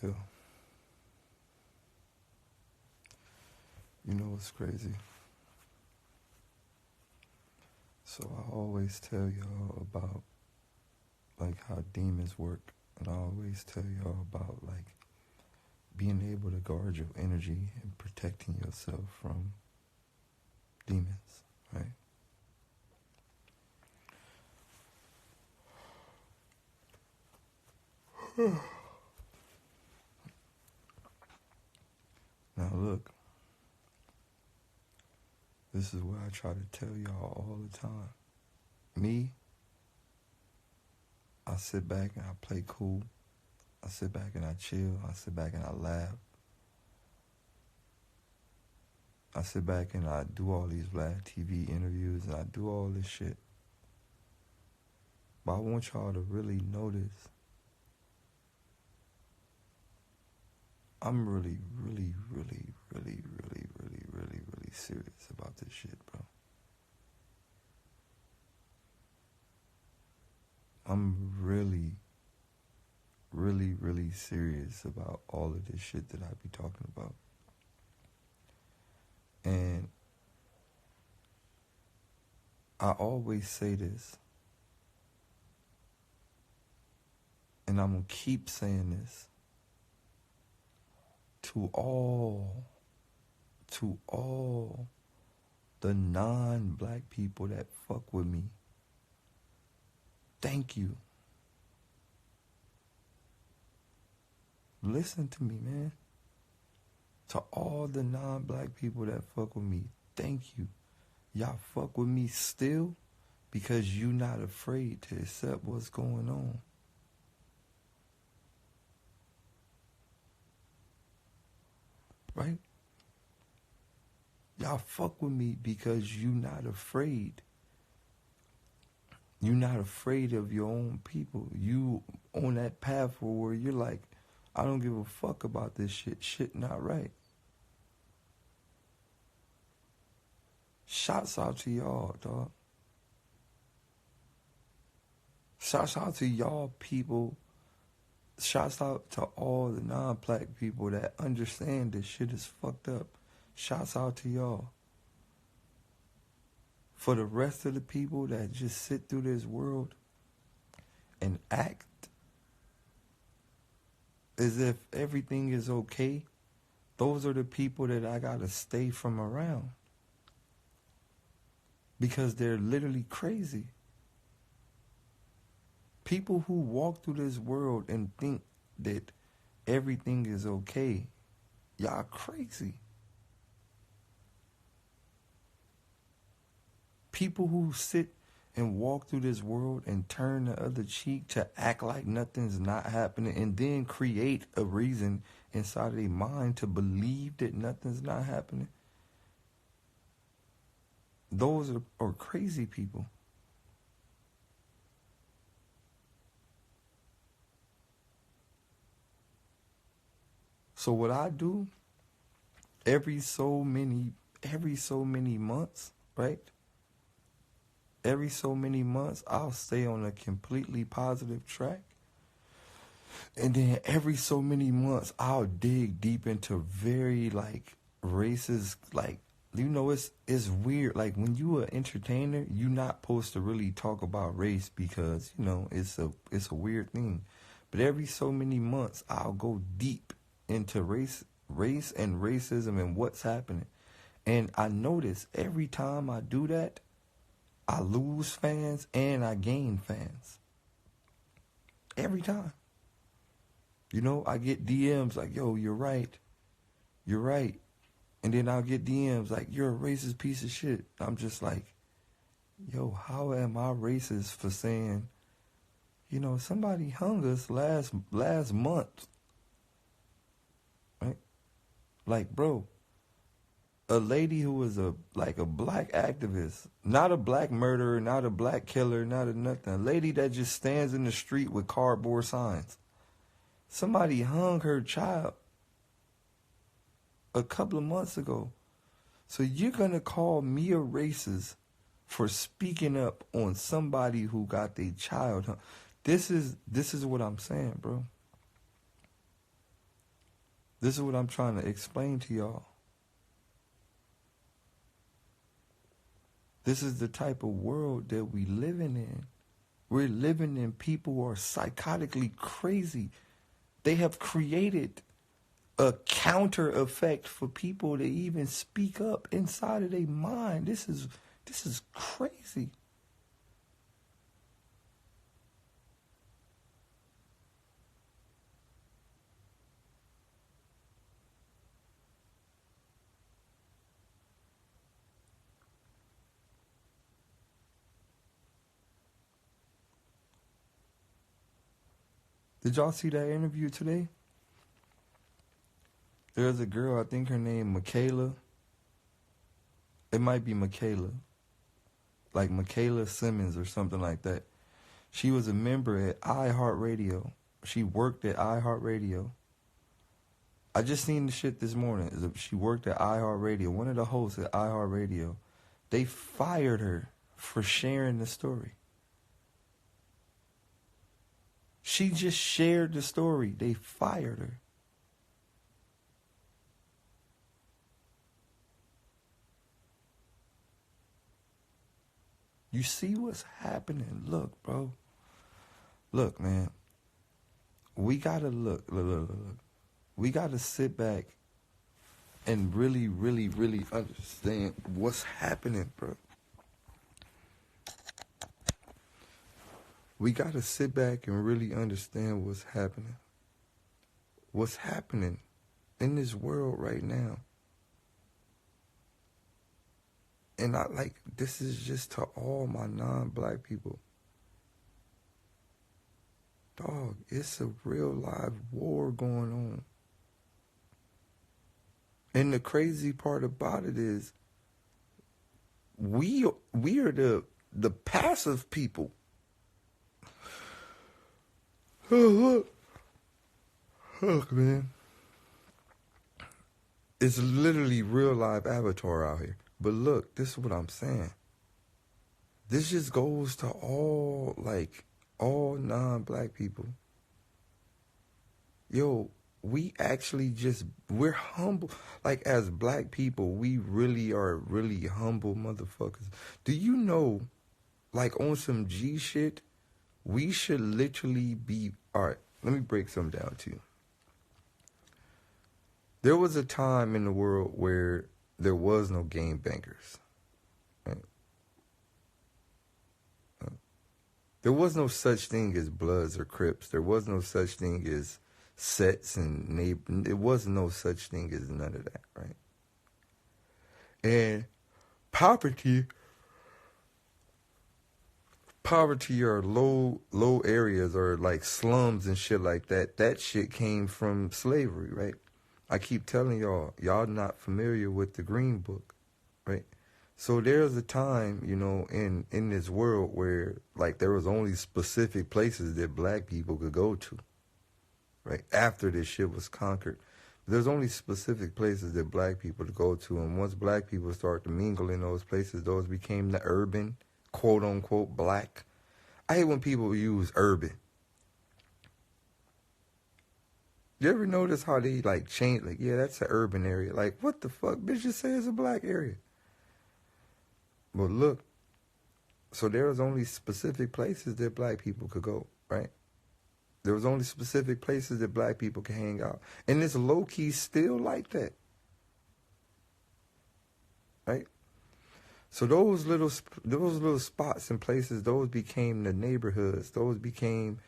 Yo, you know what's crazy? So I always tell y'all about like how demons work, and I always tell y'all about like being able to guard your energy and protecting yourself from demons, right? Now look, this is what I try to tell y'all all the time. Me, I sit back and I play cool. I sit back and I chill. I sit back and I laugh. I sit back and I do all these live TV interviews and I do all this shit. But I want y'all to really notice I'm really serious about this shit, bro. I'm really serious about all of this shit that I be talking about. And I always say this, and I'm gonna keep saying this to all the non-black people that fuck with me. Thank you. Listen to me, man. To all the non-black people that fuck with me, thank you. Y'all fuck with me still because you not afraid to accept what's going on. Right? Y'all fuck with me because you not afraid. You're not afraid of your own people. You on that path where you're like, I don't give a fuck about this shit. Shit not right. Shouts out to y'all, dog. Shouts out to y'all people. Shouts out to all the non-black people that understand this shit is fucked up. Shouts out to y'all. For the rest of the people that just sit through this world and act as if everything is okay, those are the people that I gotta stay from around. Because they're literally crazy. People who walk through this world and think that everything is okay, y'all crazy. People who sit and walk through this world and turn the other cheek to act like nothing's not happening and then create a reason inside of their mind to believe that nothing's not happening, those are crazy people. So what I do every so many months, right? Every so many months, I'll stay on a completely positive track. And then every so many months, I'll dig deep into very, like, racist, like, you know, it's weird. Like, when you an entertainer, you're not supposed to really talk about race because, you know, it's a weird thing. But every so many months, I'll go deep into race and racism and what's happening. And I notice every time I do that, I lose fans and I gain fans. Every time. You know, I get DMs like, yo, you're right. You're right. And then I'll get DMs like, you're a racist piece of shit. I'm just like, yo, how am I racist for saying, you know, somebody hung us last month. Right? Like, bro, a lady who was a black activist, not a black murderer, not a black killer, not a nothing. A lady that just stands in the street with cardboard signs. Somebody hung her child a couple of months ago. So you're going to call me a racist for speaking up on somebody who got their child hung. This is what I'm saying, bro. This is what I'm trying to explain to y'all. This is the type of world that we living in. We're living in people who are psychotically crazy. They have created a counter effect for people to even speak up inside of their mind. This is crazy. Did y'all see that interview today? There's a girl, I think her name Michaela. It might be Michaela. Like Michaela Simmons or something like that. She was a member at iHeartRadio. She worked at iHeartRadio. I just seen the shit this morning. She worked at iHeartRadio. One of the hosts at iHeartRadio. They fired her for sharing the story. She just shared the story. They fired her. You see what's happening? Look, bro. Look, man. We gotta look. We gotta sit back and really, really, really understand what's happening, bro. We gotta sit back and really understand what's happening. What's happening in this world right now. And this is just to all my non-black people. Dog, it's a real live war going on. And the crazy part about it is we are the passive people. Look, man. It's literally real live Avatar out here. But look, this is what I'm saying. This just goes to all non-black people. Yo, we're humble. Like, as black people, we really are really humble motherfuckers. Do you know, like, on some G shit, we should literally be... All right, let me break something down to you. There was a time in the world where there was no game bankers. Right? There was no such thing as Bloods or Crips. There was no such thing as sets and neighbor. There was no such thing as none of that, right? And poverty or low areas or like slums and shit like that. That shit came from slavery, right? I keep telling y'all not familiar with the Green Book, right? So there's a time, in this world where, like, there was only specific places that black people could go to, right? After this shit was conquered. There's only specific places that black people could go to, and once black people start to mingle in those places, those became the urban, quote-unquote, black. I hate when people use urban. You ever notice how they, change, yeah, that's an urban area. Like, what the fuck? Bitch, just say it's a black area. But look, so there was only specific places that black people could go, right? There was only specific places that black people could hang out. And it's low-key still like that, right? So those little spots and places, those became the neighborhoods. Those became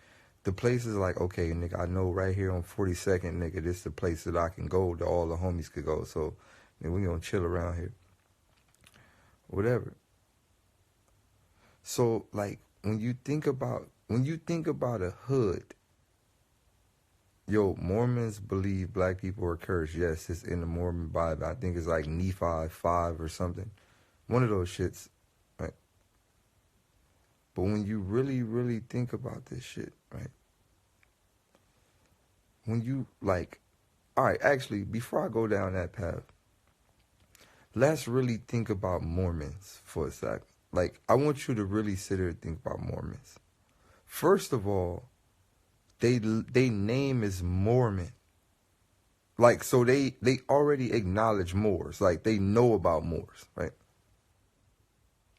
the places like, okay, nigga, I know right here on 42nd, nigga, this is the place that I can go, that all the homies could go. So, nigga, we gonna chill around here. Whatever. So, like, when you think about a hood, Mormons believe black people are cursed. Yes, it's in the Mormon Bible. I think it's like Nephi 5 or something. One of those shits, right? But when you really, really think about this shit, right? When you, all right, actually, before I go down that path, let's really think about Mormons for a second. Like, I want you to really sit here and think about Mormons. First of all, they name is Mormon. Like, so they already acknowledge Moors. Like, they know about Moors, right?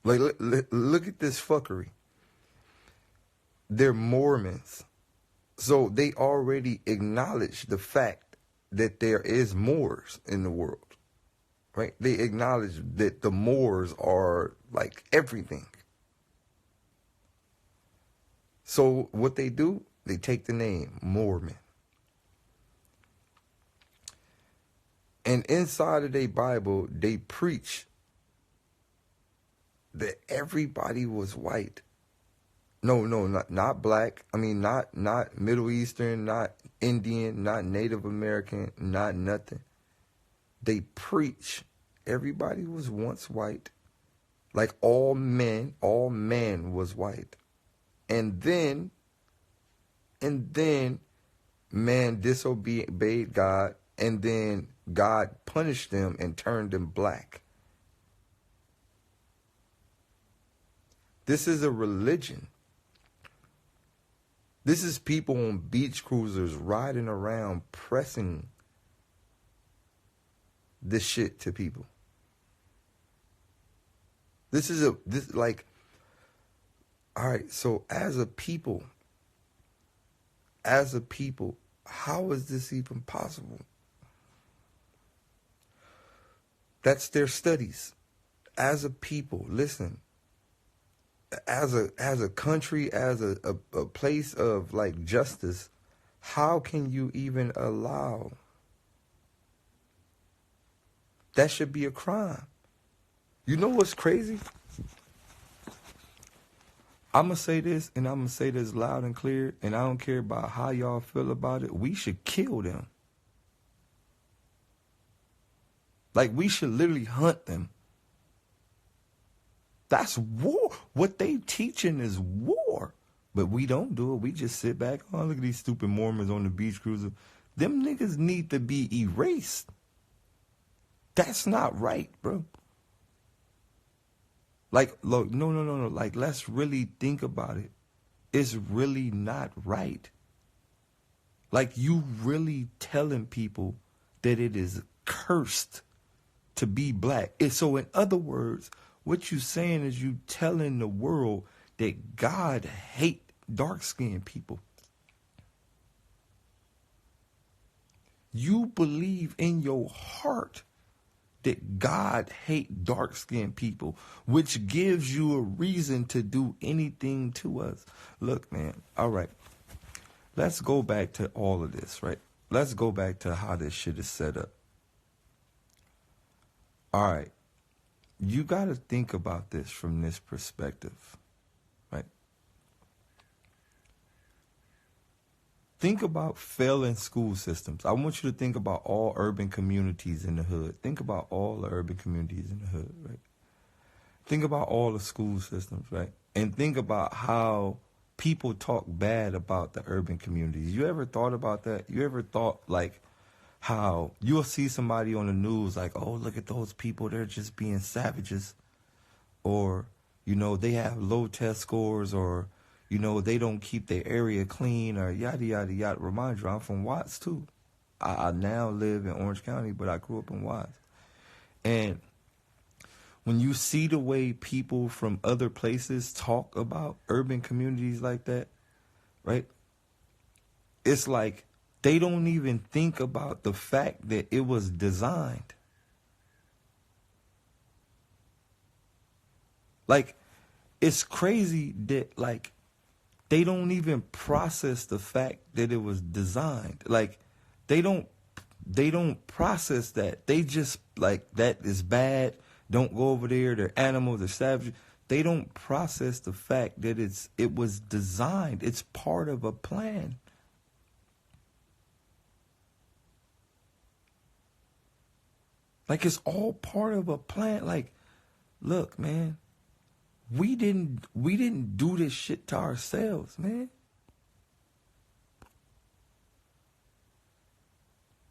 Like, look at this fuckery. They're Mormons. So they already acknowledge the fact that there is Moors in the world, right? They acknowledge that the Moors are like everything. So what they do, they take the name Mormon. And inside of their Bible, they preach that everybody was white. No, not black. I mean, not Middle Eastern, not Indian, not Native American, not nothing. They preach everybody was once white. Like all man was white. And then man disobeyed God, and then God punished them and turned them black. This is a religion. This is people on beach cruisers riding around pressing this shit to people. All right, so as a people, how is this even possible? That's their studies. As a people, listen, as a country, as a place of like justice, how can you even allow? That should be a crime. You know what's crazy? I'm going to say this, and I'm going to say this loud and clear, and I don't care about how y'all feel about it. We should kill them. Like, we should literally hunt them. That's war. What they teaching is war. But we don't do it. We just sit back. Oh, look at these stupid Mormons on the beach cruiser. Them niggas need to be erased. That's not right, bro. Like, look, no. Like, let's really think about it. It's really not right. Like, you really telling people that it is cursed to be black. So, in other words, what you saying is you telling the world that God hate dark-skinned people. You believe in your heart that God hate dark-skinned people, which gives you a reason to do anything to us. Look, man, all right. Let's go back to all of this, right? Let's go back to how this shit is set up. All right. You got to think about this from this perspective, right? Think about failing school systems. I want you to think about all urban communities in the hood. Think about all the urban communities in the hood, right? Think about all the school systems, right? And think about how people talk bad about the urban communities. You ever thought about that? You ever thought, like, how you'll see somebody on the news like, oh, look at those people, they're just being savages. Or, you know, they have low test scores, or, you know, they don't keep their area clean, or yada, yada, yada. Remind you, I'm from Watts, too. I now live in Orange County, but I grew up in Watts. And when you see the way people from other places talk about urban communities like that, right? It's like they don't even think about the fact that it was designed. Like, it's crazy that, like, they don't even process the fact that it was designed. Like, they don't process that. They just, like, that is bad. Don't go over there. They're animals. They're savages. They don't process the fact that it was designed. It's part of a plan. Like, it's all part of a plan. Like, look, man, we didn't do this shit to ourselves, man.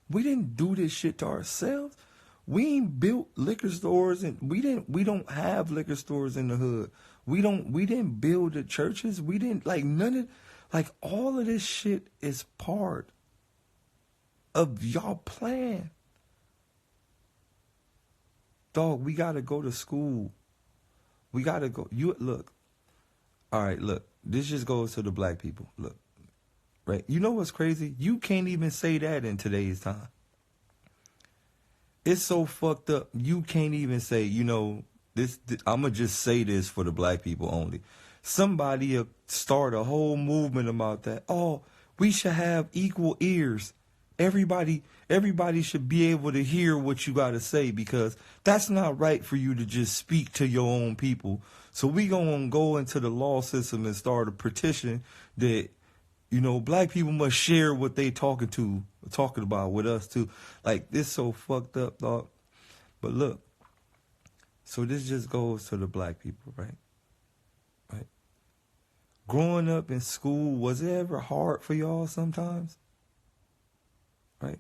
We didn't do this shit to ourselves. We ain't built liquor stores, and we don't have liquor stores in the hood. We didn't build the churches. We didn't, like, none of, like, all of this shit is part of y'all plan. Dog, we gotta go to school. We gotta go. You look. All right, look. This just goes to the black people. Look, right? You know what's crazy? You can't even say that in today's time. It's so fucked up. You can't even say, this I'm gonna just say this for the black people only. Somebody start a whole movement about that. Oh, we should have equal ears. Everybody should be able to hear what you got to say, because that's not right for you to just speak to your own people. So we gonna go into the law system and start a petition that, black people must share what they talking about with us too. Like, this so fucked up, dog. But look, so this just goes to the black people, right? Right. Growing up in school, was it ever hard for y'all sometimes? Right?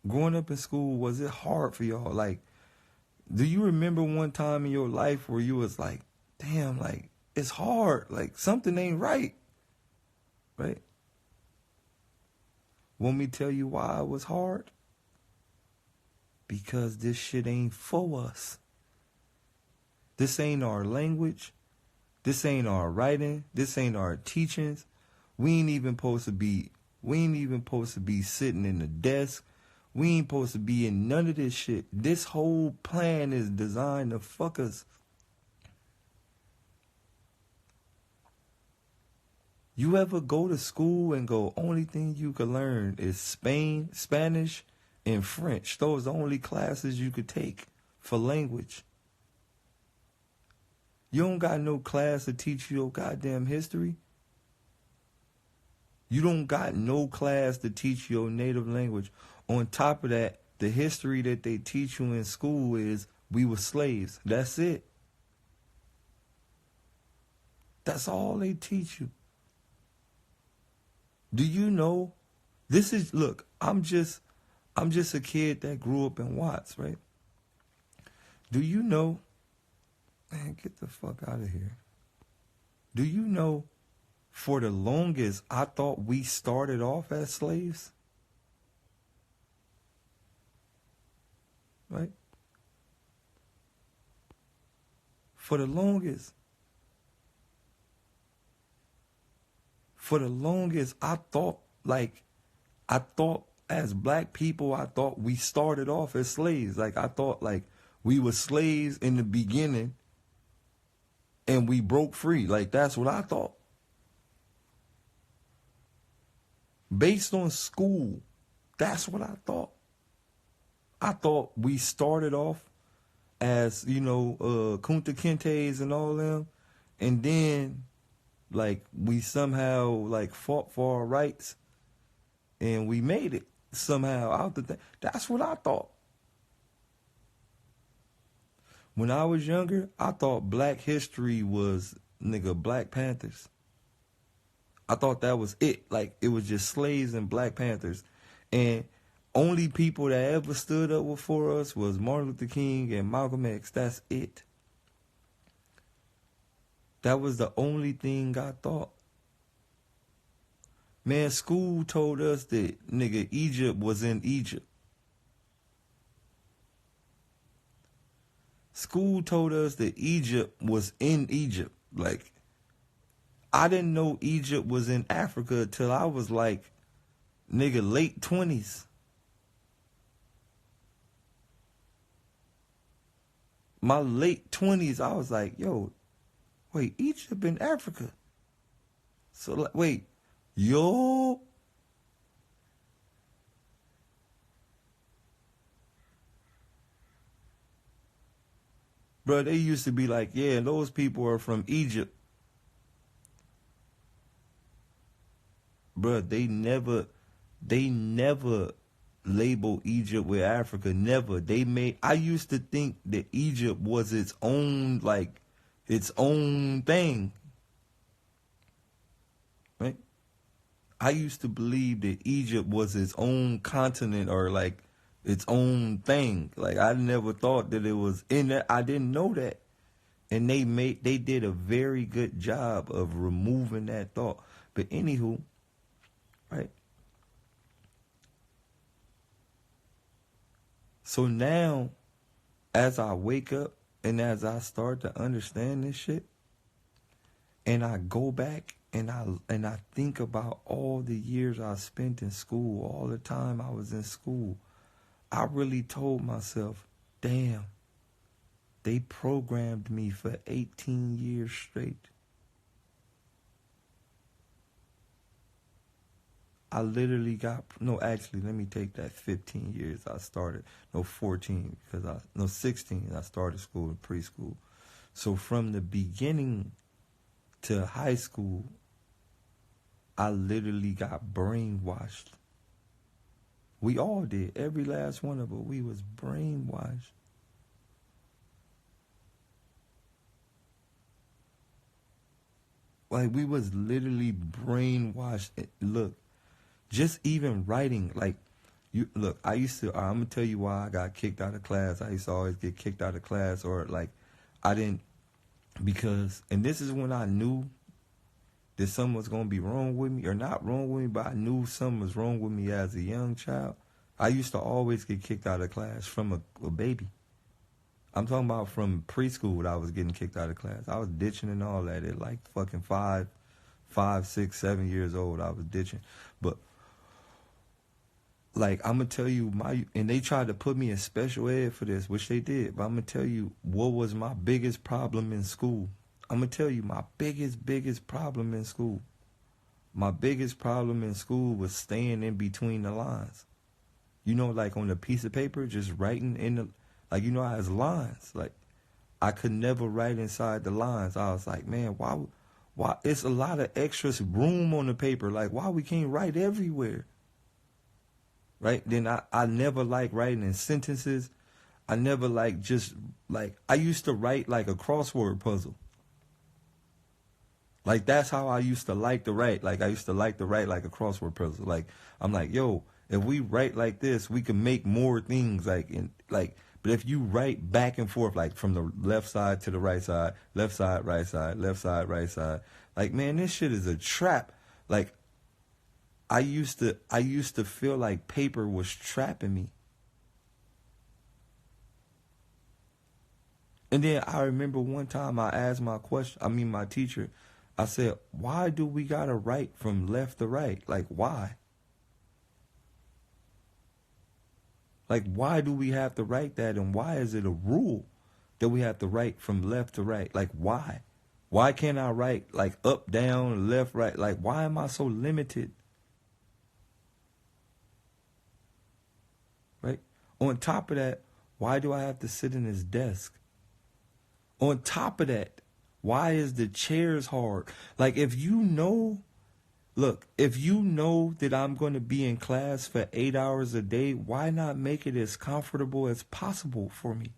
Growing up in school, was it hard for y'all? Like, do you remember one time in your life where you was like, damn, like, it's hard, like something ain't right? Right? Want me to tell you why it was hard? Because this shit ain't for us. This ain't our language. This ain't our writing. This ain't our teachings. We ain't even supposed to be sitting in the desk. We ain't supposed to be in none of this shit. This whole plan is designed to fuck us. You ever go to school and go, only thing you could learn is Spanish, and French. Those are the only classes you could take for language. You don't got no class to teach you your goddamn history. You don't got no class to teach your native language. On top of that, the history that they teach you in school is we were slaves. That's it. That's all they teach you. Do you know? Look, I'm just a kid that grew up in Watts, right? Do you know? Man, get the fuck out of here. Do you know, for the longest, I thought we started off as slaves? Right? For the longest, I thought as black people, I thought we started off as slaves. Like, I thought like we were slaves in the beginning and we broke free. Like, that's what I thought. Based on school, that's what I thought. I thought we started off as, Kunta Kintes and all them. And then, like, we somehow, like, fought for our rights. And we made it somehow out the thing. That's what I thought. When I was younger, I thought black history was, Black Panthers. I thought that was it. Like, it was just slaves and Black Panthers. And only people that ever stood up for us was Martin Luther King and Malcolm X. That's it. That was the only thing I thought. Man, school told us that, Egypt was in Egypt. School told us that Egypt was in Egypt. Like, I didn't know Egypt was in Africa till I was like, late 20s. My late 20s, I was like, yo, wait, Egypt in Africa? So, like, wait, yo. Bro, they used to be like, yeah, those people are from Egypt. Bro, they never labeled Egypt with Africa. Never. I used to think that Egypt was its own thing. Right? I used to believe that Egypt was its own continent or like its own thing. Like, I never thought that it was in that. I didn't know that. And they did a very good job of removing that thought. But anywho, right? So now, as I wake up and as I start to understand this shit, and I go back and I think about all the years I spent in school, all the time I was in school, I really told myself, damn, they programmed me for 18 years straight. I literally got, no, actually, let me take that 15 years I started. No, 14, because no, 16, I started school in preschool. So from the beginning to high school, I literally got brainwashed. We all did. Every last one of us, we was brainwashed. Like, we was literally brainwashed. Look, just even writing, like, you look, I'm gonna tell you why I got kicked out of class. I used to always get kicked out of class, or like, I didn't, because, and this is when I knew that something was gonna be wrong with me, or not wrong with me, but I knew something was wrong with me as a young child. I used to always get kicked out of class from a baby. I'm talking about from preschool. I was getting kicked out of class. I was ditching and all that at like fucking 5, 6, 7 years old. I was ditching, but like, I'm gonna tell you and they tried to put me in special ed for this, which they did. But I'm gonna tell you what was my biggest problem in school. I'm gonna tell you my biggest problem in school. My biggest problem in school was staying in between the lines. You know, like on a piece of paper, just writing in the, like, you know, how it's lines. Like, I could never write inside the lines. I was like, man, why? It's a lot of extra room on the paper. Like, why we can't write everywhere? Right? Then I never liked writing in sentences. I never liked just, like, I used to write like a crossword puzzle. Like, that's how I used to like to write. Like, I used to like to write like a crossword puzzle. Like, I'm like, yo, if we write like this, we can make more things. But if you write back and forth, like from the left side to the right side, left side, right side, like, man, this shit is a trap. Like, I used to feel like paper was trapping me. And then I remember one time I asked my teacher, I said, why do we gotta write from left to right? Like, why? Like, why do we have to write that? And why is it a rule that we have to write from left to right? Like, why? Why can't I write like up, down, left, right? Like, why am I so limited? Right? On top of that, why do I have to sit in this desk? On top of that, why is the chairs hard? Like, if you know that I'm going to be in class for 8 hours a day, why not make it as comfortable as possible for me?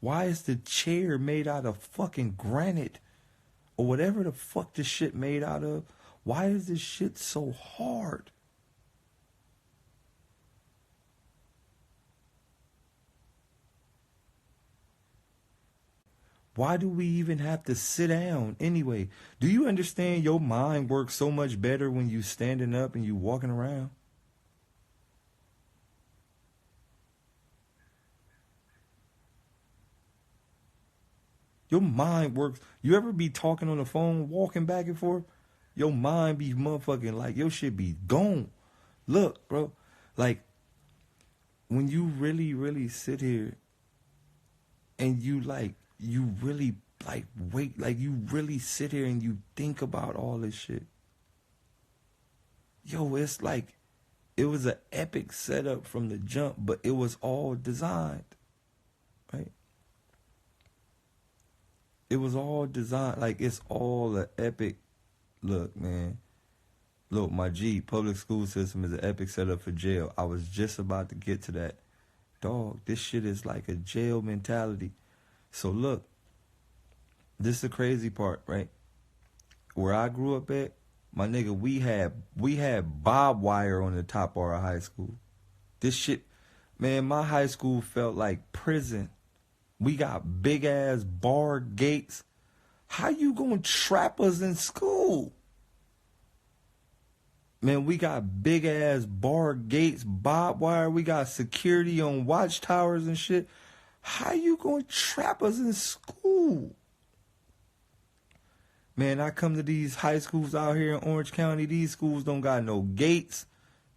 Why is the chair made out of fucking granite or whatever the fuck this shit made out of? Why is this shit so hard? Why do we even have to sit down anyway? Do you understand your mind works so much better when you standing up and you walking around? Your mind works. You ever be talking on the phone, walking back and forth? Your mind be motherfucking, like, your shit be gone. Look, bro, like, when you really, really sit here and you really, like, wait, like, you really sit here and you think about all this shit. Yo, it's like, it was an epic setup from the jump, but it was all designed, right? It was all designed, like, it's all an epic. Look, man, look, my G, public school system is an epic setup for jail. I was just about to get to that. Dog, this shit is like a jail mentality. So look, this is the crazy part, right? Where I grew up at, my nigga, we had barbed wire on the top of our high school. This shit, man, my high school felt like prison. We got big ass bar gates. How you gonna trap us in school? Man, we got big ass bar gates, barbed wire. We got security on watchtowers and shit. How you gonna trap us in school? Man, I come to these high schools out here in Orange County. These schools don't got no gates,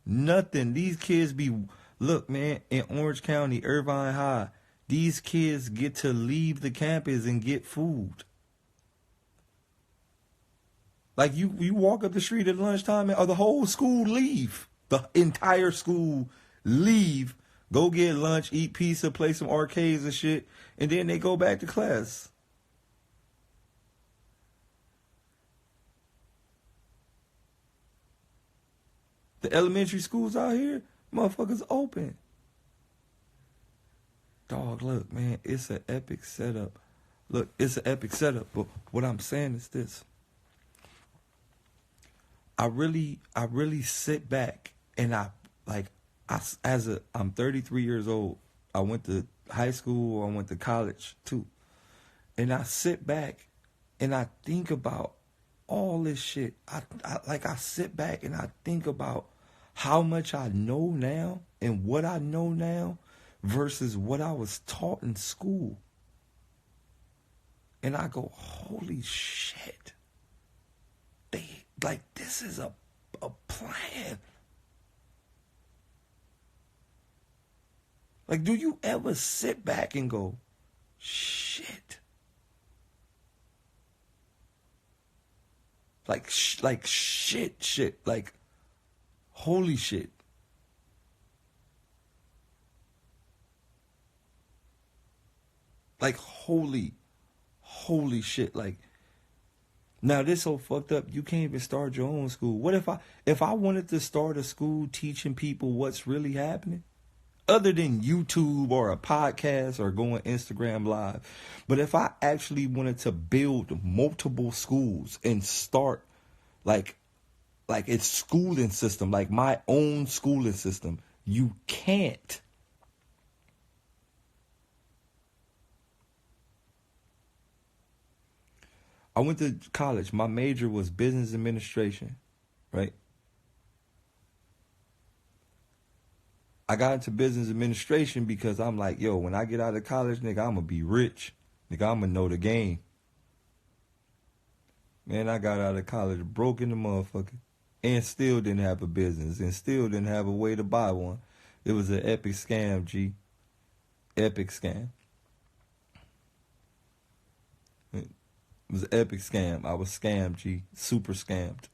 nothing. These kids be, look, man, in Orange County, Irvine High, these kids get to leave the campus and get food. Like you walk up the street at lunchtime, or the whole school leave. The entire school leave, go get lunch, eat pizza, play some arcades and shit, and then they go back to class. The elementary schools out here, motherfuckers open. Dog, look, man, it's an epic setup. Look, it's an epic setup, but what I'm saying is this. I really sit back and I'm 33 years old. I went to high school, I went to college too. And I sit back and I think about all this shit. I sit back and I think about how much I know now and what I know now versus what I was taught in school. And I go, holy shit. This is a plan. Like, do you ever sit back and go, shit? Like shit. Like, holy shit. Like, holy shit. Like, now this so fucked up, you can't even start your own school. What if I wanted to start a school teaching people what's really happening? Other than YouTube or a podcast or going Instagram live. But if I actually wanted to build multiple schools and start like its schooling system, like my own schooling system, you can't. I went to college. My major was business administration, right? I got into business administration because I'm like, yo, when I get out of college, nigga, I'm going to be rich. Nigga, I'm going to know the game. Man, I got out of college broke in the motherfucker and still didn't have a business and still didn't have a way to buy one. It was an epic scam, G. Epic scam. It was an epic scam. I was scammed, G. Super scammed.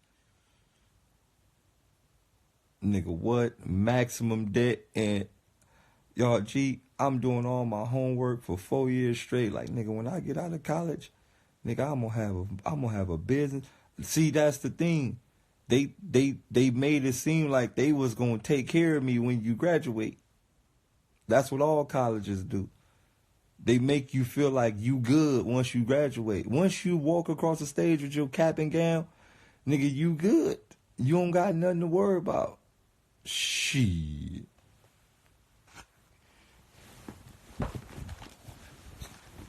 Nigga, what? Maximum debt. And y'all, G, I'm doing all my homework for 4 years straight. Like, nigga, when I get out of college, nigga, I'm gonna have a business. See, that's the thing. They made it seem like they was gonna take care of me when you graduate. That's what all colleges do. They make you feel like you good once you graduate. Once you walk across the stage with your cap and gown, nigga, you good. You don't got nothing to worry about. Shit.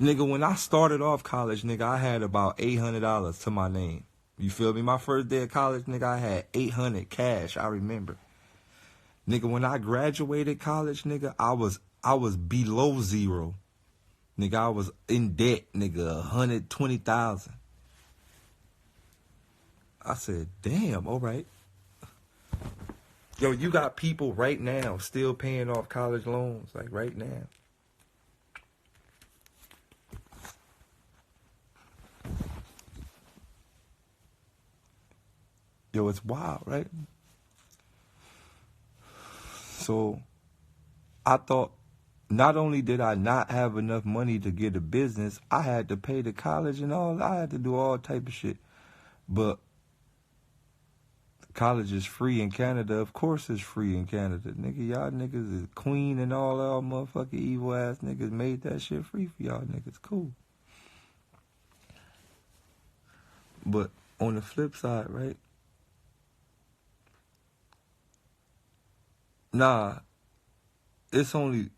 Nigga, when I started off college, nigga, I had about $800 to my name. You feel me? My first day of college, nigga, I had $800 cash, I remember. Nigga, when I graduated college, nigga, I was below zero. Nigga, I was in debt, nigga, $120,000. I said, damn, all right. Yo, you got people right now still paying off college loans, like right now. Yo, it's wild, right? So, I thought, not only did I not have enough money to get a business, I had to pay the college and all. I had to do all type of shit. But college is free in Canada. Of course it's free in Canada. Nigga, y'all niggas is Queen and all y'all motherfucking evil ass niggas made that shit free for y'all niggas. Cool. But on the flip side, right? Nah, it's only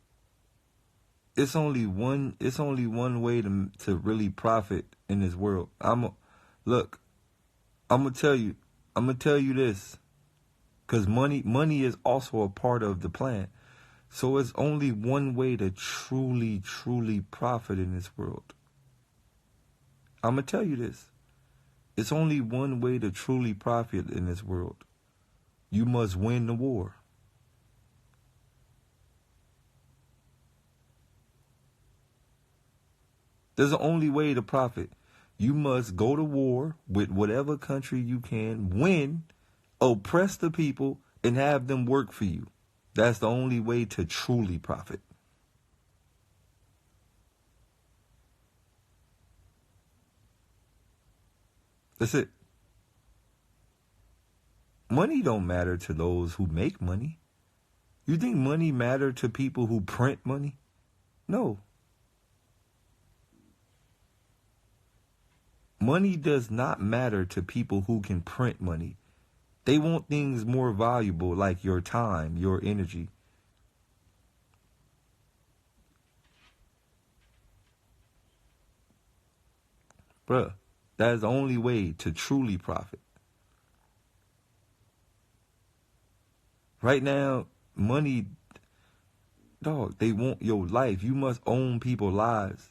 one way to really profit in this world. I'm gonna tell you this. Because money is also a part of the plan. So it's only one way to truly, truly profit in this world. I'm going to tell you this. It's only one way to truly profit in this world. You must win the war. There's the only way to profit. You must go to war with whatever country you can, win, oppress the people, and have them work for you. That's the only way to truly profit. That's it. Money don't matter to those who make money. You think money matter to people who print money? No. Money does not matter to people who can print money. They want things more valuable like your time, your energy. Bruh, that is the only way to truly profit. Right now, money, dog, they want your life. You must own people's lives.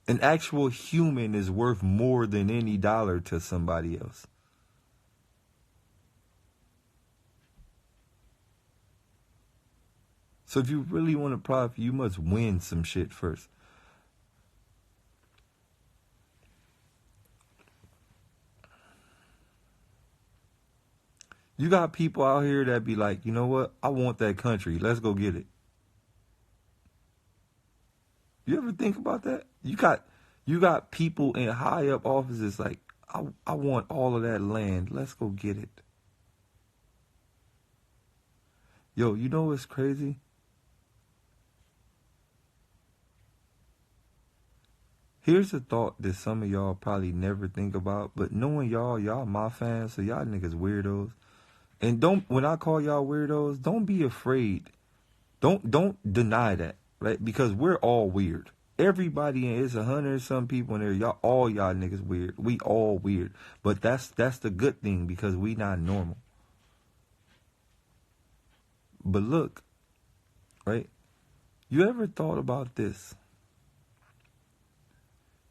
An actual human is worth more than any dollar to somebody else. So if you really want to profit, you must win some shit first. You got people out here that be like, you know what? I want that country. Let's go get it. You ever think about that? You got people in high up offices like, I want all of that land. Let's go get it. Yo, you know what's crazy? Here's a thought that some of y'all probably never think about, but knowing y'all my fans, so y'all niggas weirdos. And when I call y'all weirdos, don't be afraid. Don't deny that, right? Because we're all weird. Everybody in it's 100 and some people in there. Y'all niggas weird. We all weird. But that's the good thing because we not normal. But look, right? You ever thought about this?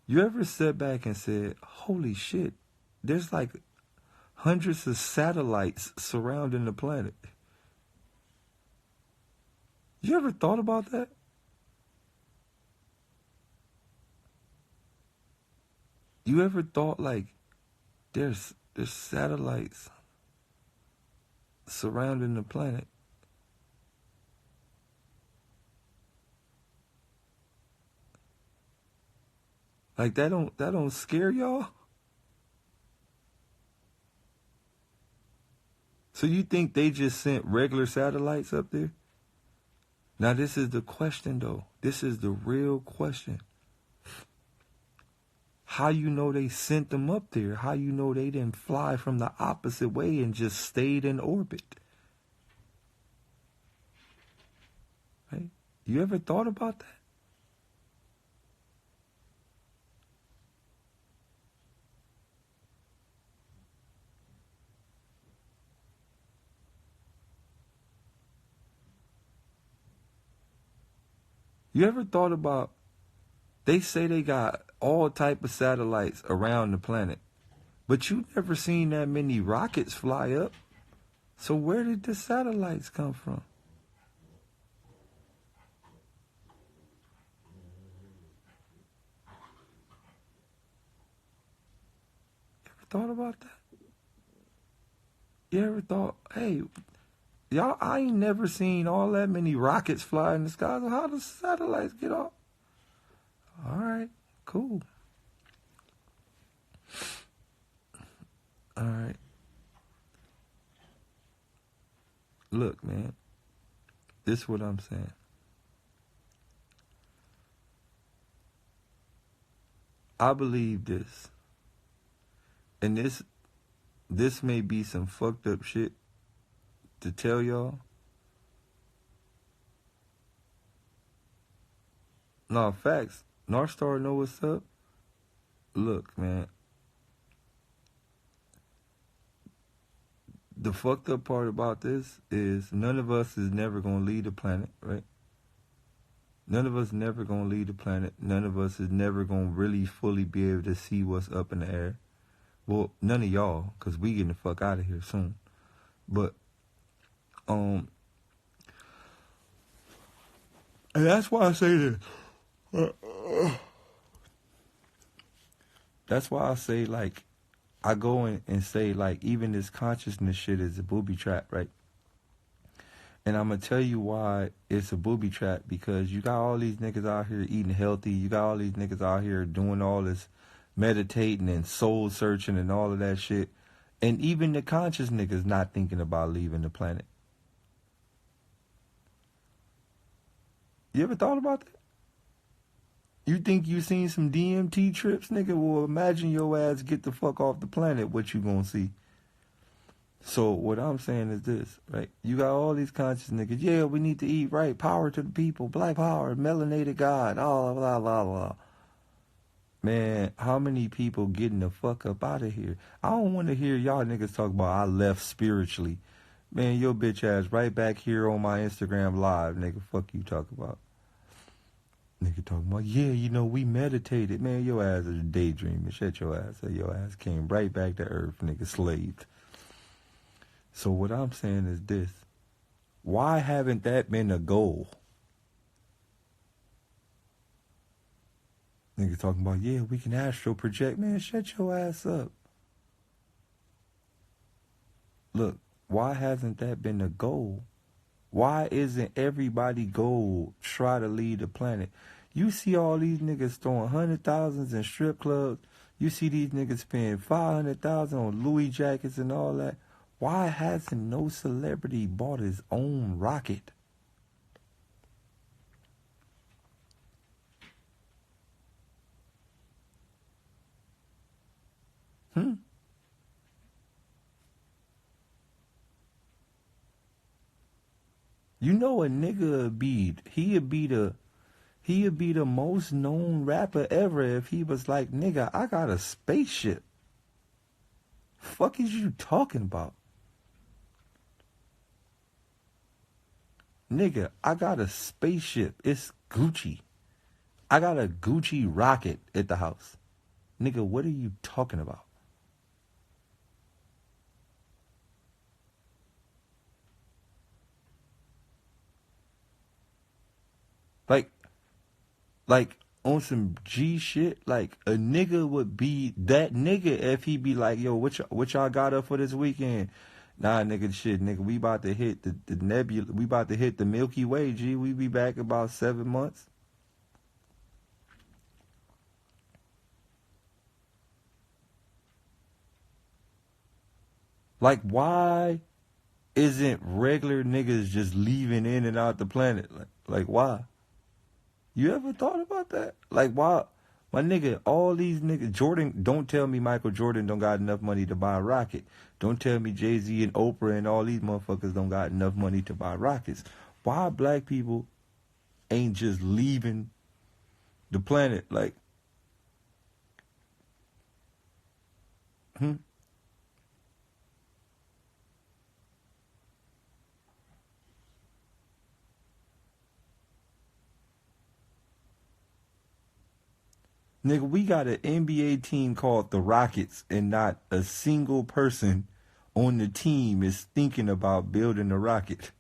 You ever sat back and said, holy shit, there's like hundreds of satellites surrounding the planet. You ever thought about that? You ever thought like there's satellites surrounding the planet? Like that don't scare y'all? So you think they just sent regular satellites up there? Now this is the question though. This is the real question. How you know they sent them up there? How you know they didn't fly from the opposite way and just stayed in orbit? Right? You ever thought about that? You ever thought about, they say they got all type of satellites around the planet, but you never seen that many rockets fly up. So where did the satellites come from? You ever thought about that? You ever thought, hey, y'all, I ain't never seen all that many rockets fly in the sky. So how do satellites get off? All right, cool. All right. Look, man, this is what I'm saying. I believe this. And this may be some fucked up shit to tell y'all. No, facts. North Star know what's up. Look, man. the fucked up part about this is none of us is never gonna leave the planet, right? None of us never gonna leave the planet. None of us is never gonna really fully be able to see what's up in the air. Well, none of y'all, cause we getting the fuck out of here soon. But and that's why I say this. That's why I say, like, I go in and say, like, even this consciousness shit is a booby trap, right? And I'm going to tell you why it's a booby trap, because you got all these niggas out here eating healthy. You got all these niggas out here doing all this meditating and soul searching and all of that shit. And even the conscious niggas not thinking about leaving the planet. You ever thought about that? You think you seen some DMT trips, nigga? Well, imagine your ass get the fuck off the planet. What you gonna see? So what I'm saying is this, right? You got all these conscious niggas. Yeah, we need to eat right. Power to the people. Black power. Melanated God. Blah, blah, blah, blah. Man, how many people getting the fuck up out of here? I don't want to hear y'all niggas talk about I left spiritually. Man, your bitch ass right back here on my Instagram live, nigga. Fuck you talk about. Nigga talking about, yeah, you know, we meditated. Man, your ass is daydreaming. Shut your ass up. Your ass came right back to earth, nigga, slaved. So what I'm saying is this. Why haven't that been a goal? Nigga talking about, yeah, we can astral project. Man, shut your ass up. Look, why hasn't that been a goal? Why isn't everybody goal try to leave the planet? You see all these niggas throwing $100,000s in strip clubs. You see these niggas spending $500,000 on Louis jackets and all that. Why hasn't no celebrity bought his own rocket? You know a nigga would be, he'd be the most known rapper ever if he was like, nigga, I got a spaceship. Fuck is you talking about? Nigga, I got a spaceship. It's Gucci. I got a Gucci rocket at the house. Nigga, what are you talking about? Like on some G shit, like a nigga would be that nigga if he be like, yo, what y'all got up for this weekend? Nah, nigga, shit, nigga, we about to hit the nebula, we about to hit the Milky Way, G. We be back about 7 months. Like, why isn't regular niggas just leaving in and out the planet? Like why? You ever thought about that? Like, why? My nigga, all these niggas, Jordan, don't tell me Michael Jordan don't got enough money to buy a rocket. Don't tell me Jay-Z and Oprah and all these motherfuckers don't got enough money to buy rockets. Why black people ain't just leaving the planet? Like, nigga, we got an NBA team called the Rockets, and not a single person on the team is thinking about building a rocket.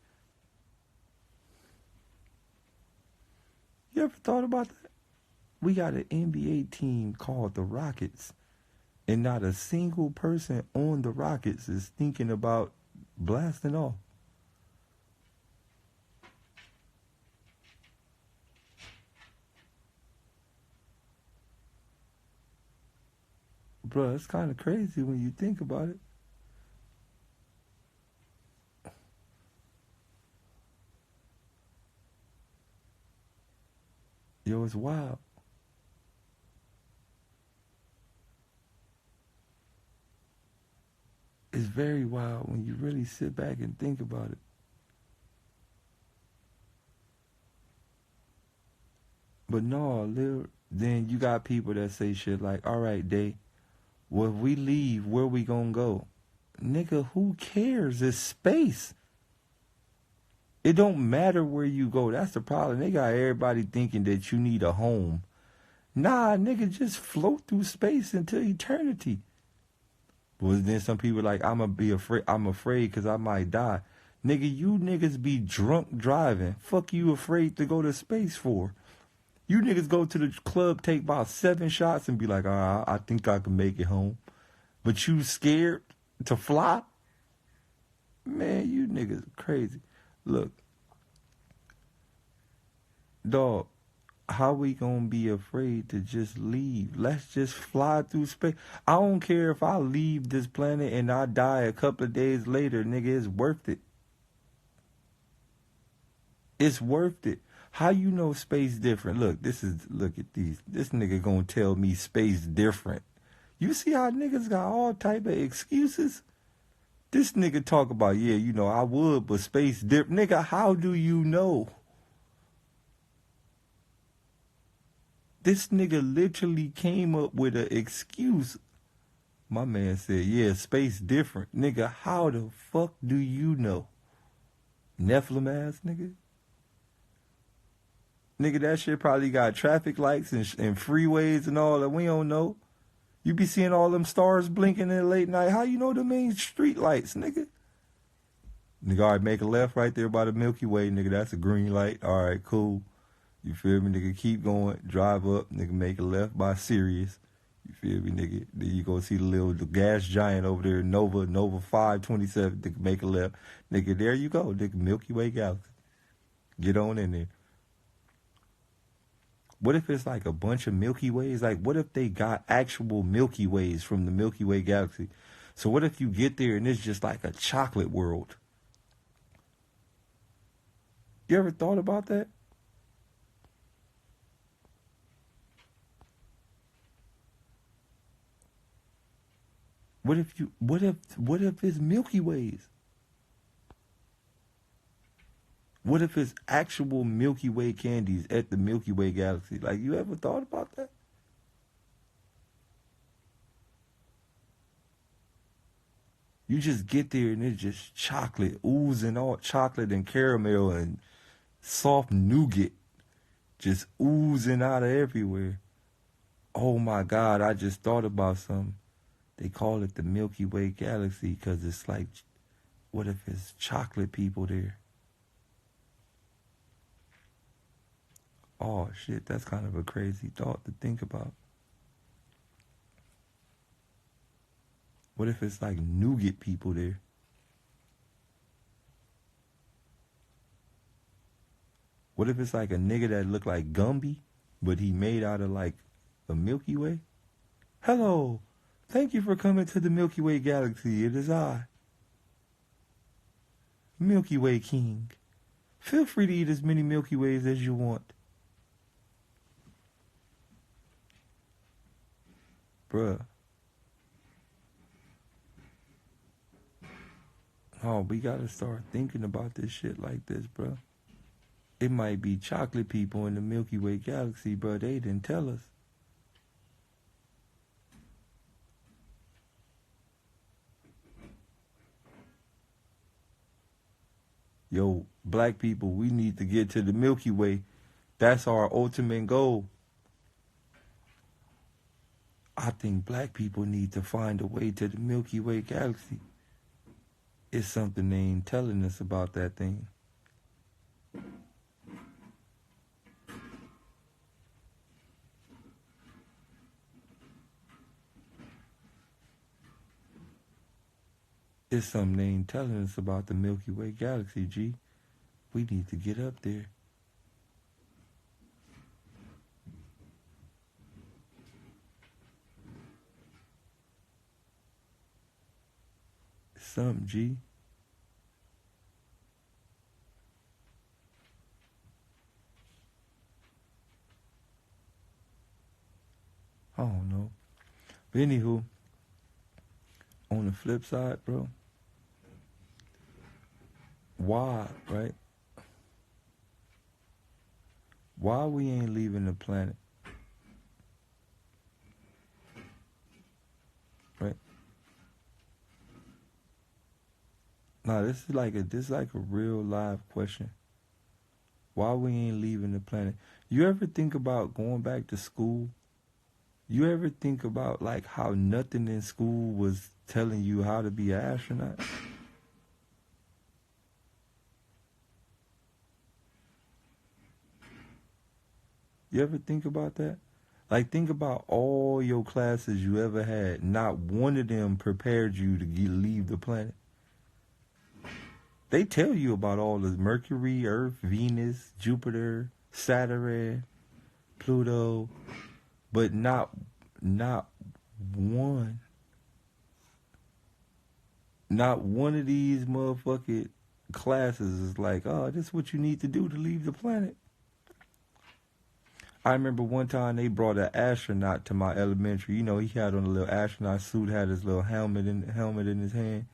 You ever thought about that? We got an NBA team called the Rockets, and not a single person on the Rockets is thinking about blasting off. Bro, it's kind of crazy when you think about it. Yo, it's wild. It's very wild when you really sit back and think about it. But no, then you got people that say shit like, all right, Day, well, if we leave, where we gonna go? Nigga, who cares? It's space. It don't matter where you go. That's the problem. They got everybody thinking that you need a home. Nah, nigga, just float through space until eternity. But then some people like, I'm afraid because I might die. Nigga, you niggas be drunk driving. Fuck you afraid to go to space for? You niggas go to the club, take about 7 shots and be like, I think I can make it home. But you scared to fly? Man, you niggas crazy. Look, dog, how we gonna be afraid to just leave? Let's just fly through space. I don't care if I leave this planet and I die a couple of days later, nigga, it's worth it. It's worth it. How you know space different? Look at these. This nigga gonna tell me space different. You see how niggas got all type of excuses? This nigga talk about, yeah, you know, I would, but space different. Nigga, how do you know? This nigga literally came up with an excuse. My man said, yeah, space different. Nigga, how the fuck do you know? Nephilim ass nigga? Nigga, that shit probably got traffic lights and freeways and all that. We don't know. You be seeing all them stars blinking in the late night. How you know them ain't street lights, nigga? Nigga, all right, make a left right there by the Milky Way, nigga. That's a green light. All right, cool. You feel me, nigga? Keep going. Drive up, nigga. Make a left by Sirius. You feel me, nigga? Then you go see the gas giant over there, Nova 527. Nigga, make a left. Nigga, there you go. Nigga, Milky Way galaxy. Get on in there. What if it's like a bunch of Milky Ways? Like, what if they got actual Milky Ways from the Milky Way galaxy? So what if you get there and it's just like a chocolate world? You ever thought about that? What if it's Milky Ways? What if it's actual Milky Way candies at the Milky Way galaxy? Like, you ever thought about that? You just get there and it's just chocolate, oozing all chocolate and caramel and soft nougat just oozing out of everywhere. Oh my God, I just thought about something. They call it the Milky Way galaxy because it's like, what if it's chocolate people there? Oh shit, that's kind of a crazy thought to think about. What if it's like nougat people there? What if it's like a nigga that look like Gumby, but he made out of like a Milky Way? Hello, thank you for coming to the Milky Way galaxy. It is I, Milky Way King. Feel free to eat as many Milky Ways as you want. Bruh. Oh, we gotta start thinking about this shit like this, bruh. It might be chocolate people in the Milky Way galaxy, bruh. They didn't tell us. Yo, black people, we need to get to the Milky Way. That's our ultimate goal. I think black people need to find a way to the Milky Way galaxy. It's something they ain't telling us about that thing. It's something they ain't telling us about the Milky Way galaxy, G. We need to get up there. Something, G. I don't know. But anywho, on the flip side, bro, why, right? Why we ain't leaving the planet? Right? Nah, this is like a real live question. Why we ain't leaving the planet? You ever think about going back to school? You ever think about like how nothing in school was telling you how to be an astronaut? You ever think about that? Like think about all your classes you ever had. Not one of them prepared you to leave the planet. They tell you about all the Mercury, Earth, Venus, Jupiter, Saturn, Pluto, but not one not one of these motherfucking classes is like, oh, this is what you need to do to leave the planet. I remember one time they brought an astronaut to my elementary. You know, he had on a little astronaut suit, had his little helmet in his hand.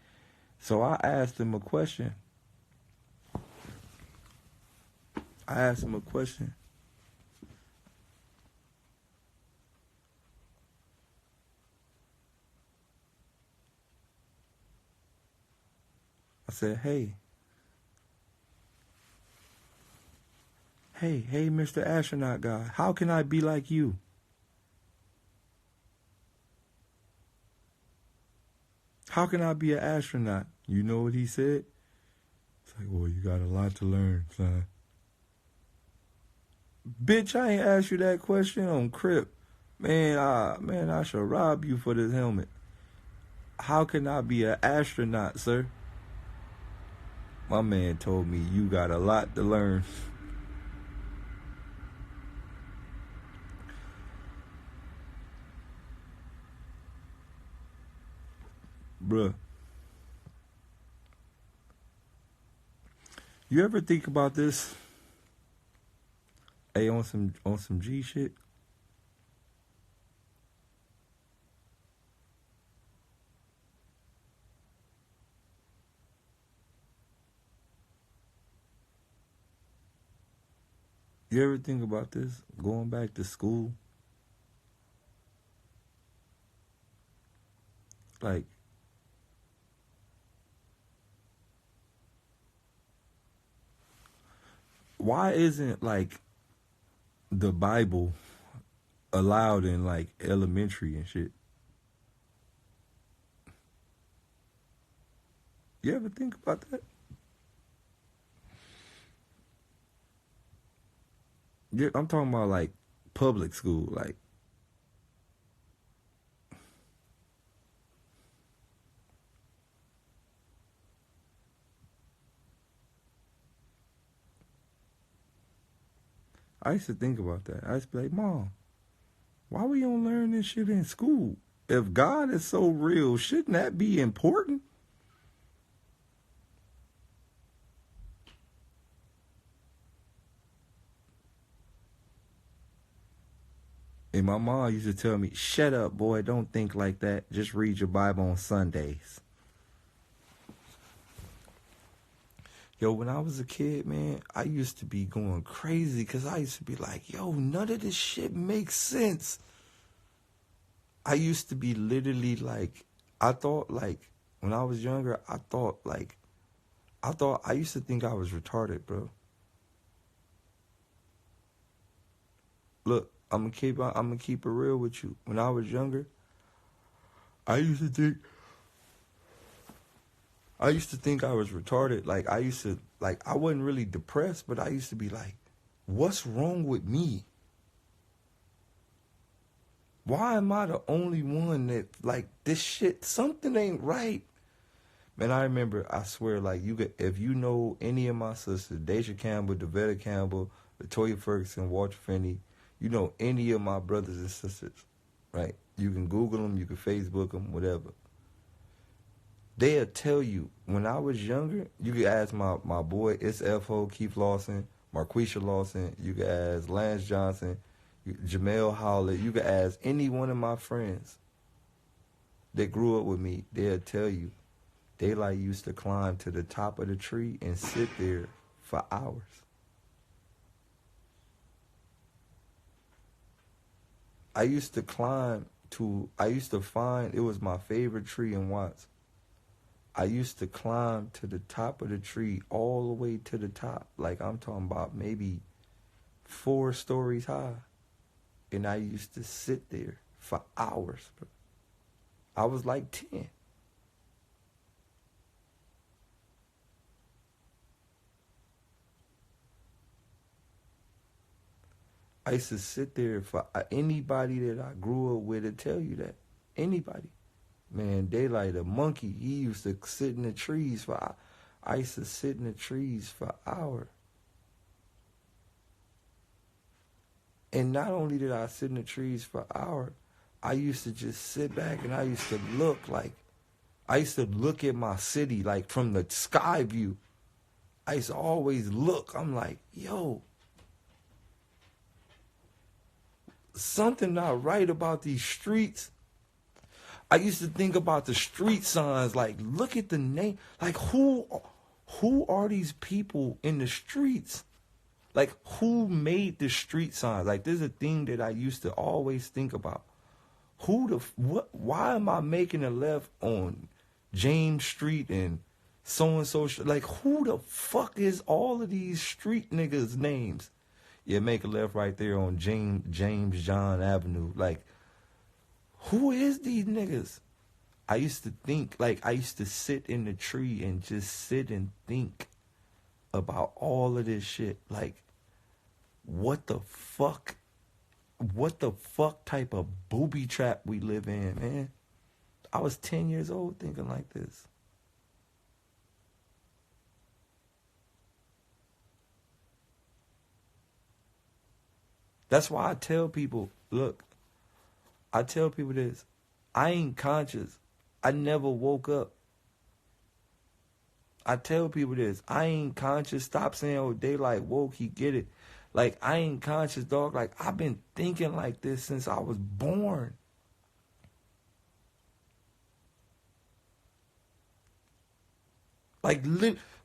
So I asked him a question. I asked him a question. I said, hey, Mr. Astronaut guy, how can I be like you? How can I be an astronaut? You know what he said? It's like, well, you got a lot to learn, son. Bitch, I ain't asked you that question on Crip. Man, I shall rob you for this helmet. How can I be an astronaut, sir? My man told me you got a lot to learn. Bruh, you ever think about this? Hey, on some G shit. You ever think about this? Going back to school? Like, why isn't like the Bible allowed in like elementary and shit? You ever think about that? Yeah, I'm talking about like public school. Like, I used to think about that. I used to be like, Mom, why we don't learn this shit in school? If God is so real, shouldn't that be important? And my mom used to tell me, shut up, boy, don't think like that. Just read your Bible on Sundays. Yo, when I was a kid, man, I used to be going crazy because I used to be like, yo, none of this shit makes sense. I used to be literally like, I thought like, when I was younger, I used to think I was retarded, bro. Look, I'm gonna keep it real with you. When I was younger, I used to think I used to think I was retarded. Like I wasn't really depressed, but I used to be like, what's wrong with me? Why am I the only one that like this shit? Something ain't right. Man, I remember, I swear, like you could, if you know any of my sisters, Deja Campbell, Devetta Campbell, Latoya Ferguson, Walter Finney, you know any of my brothers and sisters, right? You can Google them, you can Facebook them, whatever. They'll tell you, when I was younger, you could ask my boy, it's FO, Keith Lawson, Marquisha Lawson, you could ask Lance Johnson, Jamel Howlett, you could ask any one of my friends that grew up with me, they'll tell you, Daylyt used to climb to the top of the tree and sit there for hours. I used to find, it was my favorite tree in Watts. I used to climb to the top of the tree all the way to the top. Like I'm talking about maybe 4 stories high. And I used to sit there for hours. Bro. I was like 10. I used to sit there for anybody that I grew up with to tell you that. Anybody. Man, Daylyt, a monkey, he used to sit in the trees for I used to sit in the trees for hours. And not only did I sit in the trees for hours, I used to just sit back and I used to look at my city like from the sky view. I used to always look. I'm like, yo, something not right about these streets. I used to think about the street signs, like look at the name, like who are these people in the streets? Like who made the street signs? Like this is a thing that I used to always think about. Why am I making a left on James Street and so like who the fuck is all of these street niggas names? Yeah, make a left right there on James John Avenue. Like who is these niggas? I used to think, like I used to sit in the tree and just sit and think about all of this shit. Like what the fuck type of booby trap we live in, man? I was 10 years old thinking like this. That's why I tell people, look, I tell people this. I ain't conscious. I never woke up. I tell people this. I ain't conscious. Stop saying, oh, Daylyt woke, he get it. Like, I ain't conscious, dog. Like, I've been thinking like this since I was born.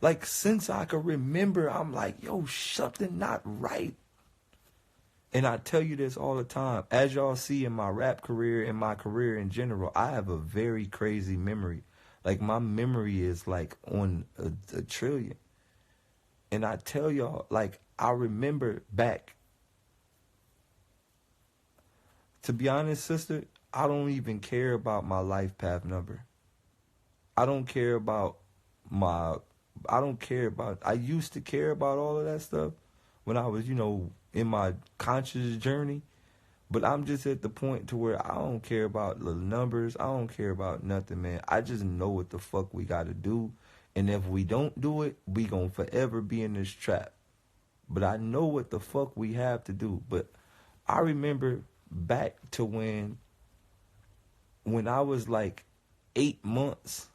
Like since I could remember, I'm like, yo, something not right. And I tell you this all the time. As y'all see in my rap career and my career in general, I have a very crazy memory. Like, my memory is like on a trillion. And I tell y'all, like, I remember back. To be honest, sister, I don't even care about my life path number. I don't care about I used to care about all of that stuff when I was, in my conscious journey. But I'm just at the point to where I don't care about the numbers. I don't care about nothing, man. I just know what the fuck we got to do. And if we don't do it, we gonna forever be in this trap. But I know what the fuck we have to do. But I remember back to when I was like 8 months,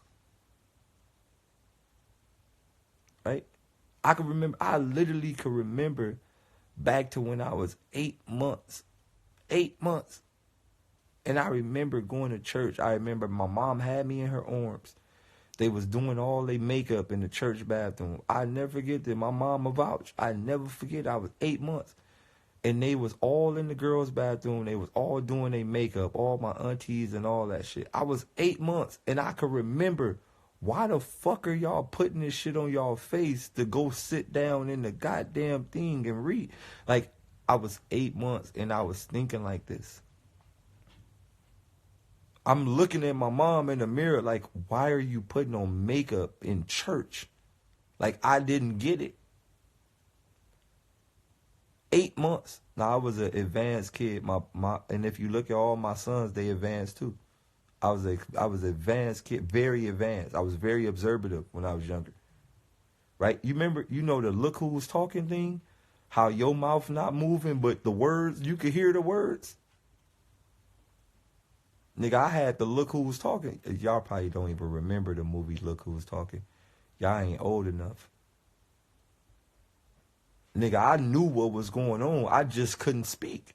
right? I literally could remember back to when I was 8 months. 8 months. And I remember going to church. I remember my mom had me in her arms. They was doing all their makeup in the church bathroom. I never forget that. My mom will vouch. I never forget. I was 8 months. And they was all in the girls' bathroom. They was all doing their makeup, all my aunties and all that shit. I was 8 months. And I could remember, why the fuck are y'all putting this shit on y'all face to go sit down in the goddamn thing and read? Like, I was 8 months and I was thinking like this. I'm looking at my mom in the mirror like, why are you putting on makeup in church? Like, I didn't get it. 8 months. Now, I was an advanced kid. And if you look at all my sons, they advanced too. I was advanced kid, very advanced. I was very observative when I was younger. Right? You remember, the look who's talking thing? How your mouth not moving, but the words, you could hear the words. Nigga, I had to look who was talking. Y'all probably don't even remember the movie Look Who's Talking. Y'all ain't old enough. Nigga, I knew what was going on. I just couldn't speak.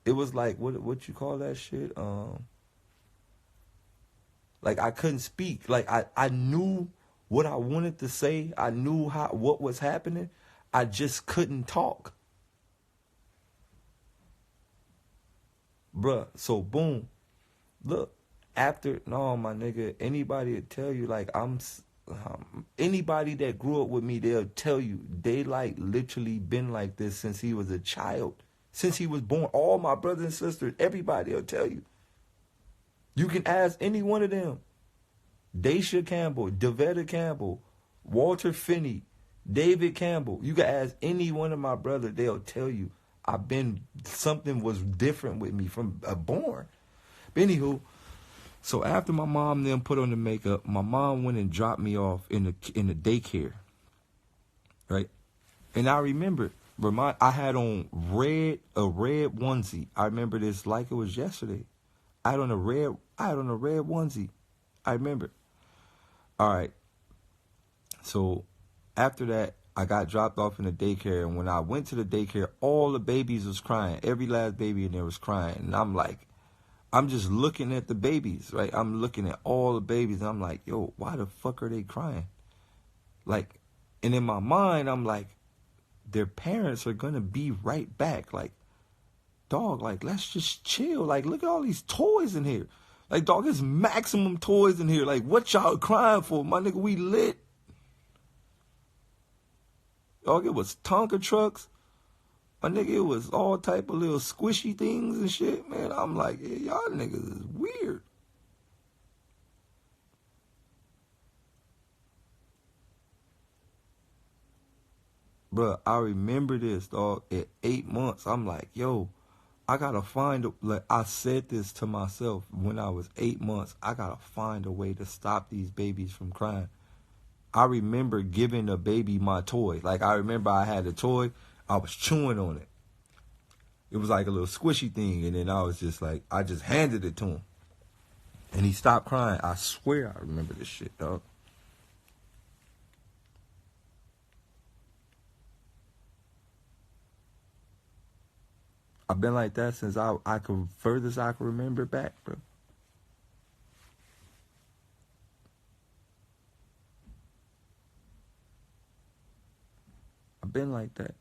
It was like, what you call that shit? Like, I couldn't speak. Like, I knew what I wanted to say. I knew what was happening. I just couldn't talk. Bruh, so boom. Look, after, no, my nigga, anybody will tell you, like, anybody that grew up with me, they'll tell you, Daylyt literally been like this since he was a child. Since he was born. All my brothers and sisters, everybody will tell you. You can ask any one of them. Daisha Campbell, Devetta Campbell, Walter Finney, David Campbell. You can ask any one of my brothers, they'll tell you. Something was different with me from born. But anywho, so after my mom then put on the makeup, my mom went and dropped me off in the daycare, right? And I remember, I had on a red onesie. I remember this like it was yesterday. I had on a red onesie. I remember. All right. So after that, I got dropped off in the daycare, and when I went to the daycare, all the babies was crying. Every last baby in there was crying, and I'm just looking at the babies, right? I'm looking at all the babies, and I'm like, yo, why the fuck are they crying? Like, and in my mind, I'm like, their parents are gonna be right back. Like, dog, like, let's just chill. Like, look at all these toys in here. Like, dog, there's maximum toys in here. Like, what y'all crying for? My nigga, we lit. Dog, it was Tonka trucks. My nigga, it was all type of little squishy things and shit, man. I'm like, yeah, y'all niggas is weird. Bruh, I remember this, dog. At 8 months, I'm like, yo, I gotta like, I said this to myself when I was 8 months. I gotta find a way to stop these babies from crying. I remember giving a baby my toy. Like, I remember I had a toy. I was chewing on it. It was like a little squishy thing. And then I was just like, I just handed it to him. And he stopped crying. I swear I remember this shit, dog. I've been like that since furthest I can remember back, bro. I've been like that.